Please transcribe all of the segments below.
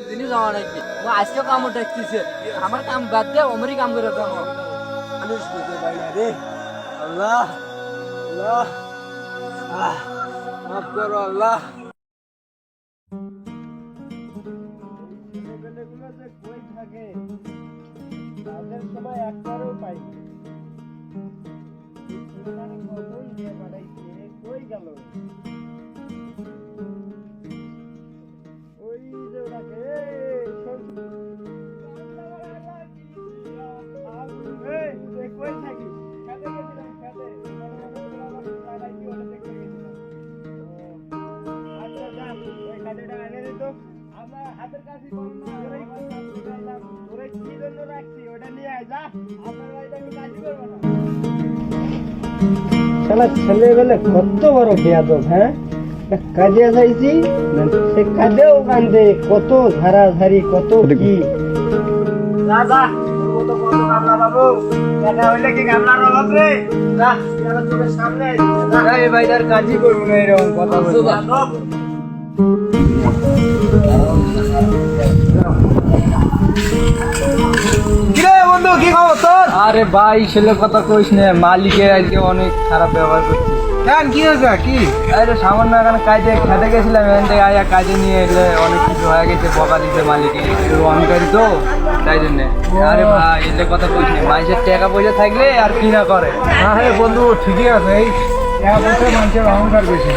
দিনই যাওয়া নাকি আজকে কাম দেখতেছে আমার কাম বাদ দিয়ে অমরি কাম করে যাবো মানুষ বুঝে পাই না রে। আল্লাহ আল্লাহ মাফ করো আল্লাহ। ছেলেগুলো যে কই থাকে তাদের সময় একবারও পাই কখন দিয়ে বাড়াইছে কই গেল ওই যে ওটাকে কই থাকি খেতে গেছিলাম খেতে আচ্ছা যান ওই কাজটা এনে দিত আমরা হাতের কাছে তোরে কি জন্য রাখছি ওটা নিয়ে আয় যা আপনার বাড়িতে আমি কাজই করবো না। শালা ছেলেবেলে কত বড় বেয়াদব হ্যাঁ কাজে চাইছি সে কাজেও কান্দে কত ধারাধারি কত কি যা যা কত কত কামলা বাবু দেখা হইলে কি কামলার অভাব রে যা তোর সামনে যা এই ভাইটার কাজই করবো না এরকম কথা বলছো বন্ধু কি খবর তোর? আরে ভাই ছেলে কথা কইস না মালিকের আজকে অনেক খারাপ ব্যবহার করছে। কেন কি হয়েছে কি? আরে সামান্য এখানে কাজে খেতে গেছিলাম এখান থেকে আয়া কাজে নিয়ে এলে অনেক কিছু হয়ে গেছে বকা দিতে মালিকে অহংকারী তো তাই জন্যে। আরে ভাই এলে কথা কইস না মানুষের টাকা পয়সা থাকলে আর কি না করে। হ্যাঁ বন্ধু ঠিকই আছে এই টাকা পয়সা মানুষের অহংকার বেশি।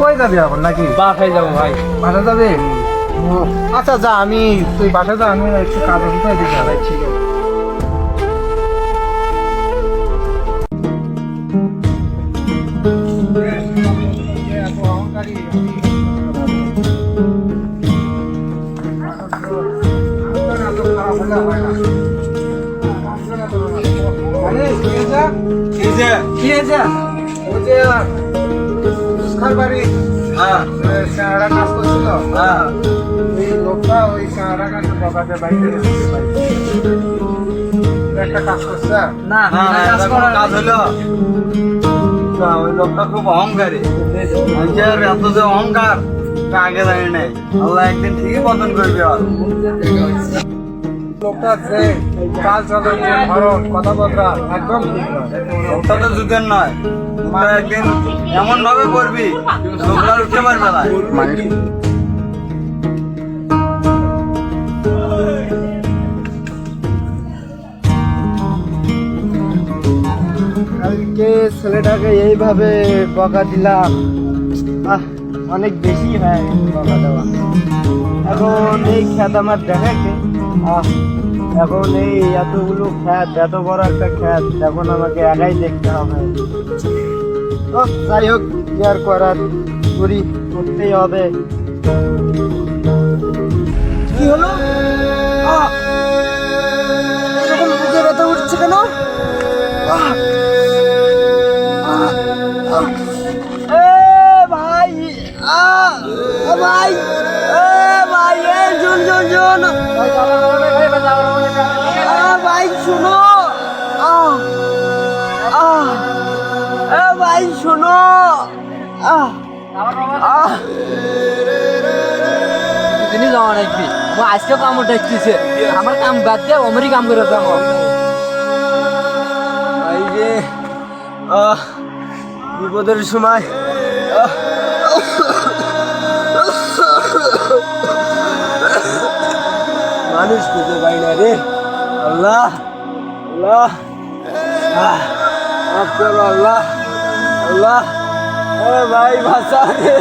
কই যাবি এখন নাকি? বাসায় যাবো ভাই। বাসা যাবে? আচ্ছা যা আমি তুই বাসা যা আমি একটু কাজ আছে এদিকে যাই। ঠিক আছে ওই লোকটা খুব অহংকারী মানুষের এত যে অহংকার আগে জানি নাই আল্লাহ একদিন ঠিকই পতন করবে লোকটা যে কাজ চালাচ্ছে ধরন কথাবার্তা একদম ঠিক নয়। লোকটা তো যুগের নয় লোকটা একদিন এমন ভাবে করবি লোকটা উঠতে পারবে না কালকে ছেলেটাকে এইভাবে বকা দিলাম অনেক বেশি হয় বকা দেওয়া। এখন এই খ্যাত আমার দেখাকে এখন এই এতগুলো খ্যাত এত বড় একটা খ্যাত এখন আমাকে একাই দেখতে হবে। যাই হোক কি আর করার করতেই হবে। কি হলো এরকম বুকে ব্যথা উঠছে কেন? ভাই ভাই ভাই শুন শুন শুন ভাই শুনো ভাই শুনো দিনই যাওয়া নাকি আজকে কাম দেখতেছে আমার কাম বাদ দিয়ে অমরি কাম করে যাবো। এই যে বিপদের সময় মানুষ খুঁজে পাই না রে। আল্লাহ আল্লাহ মাফ করো আল্লাহ আল্লাহ ভাই ভাষা রে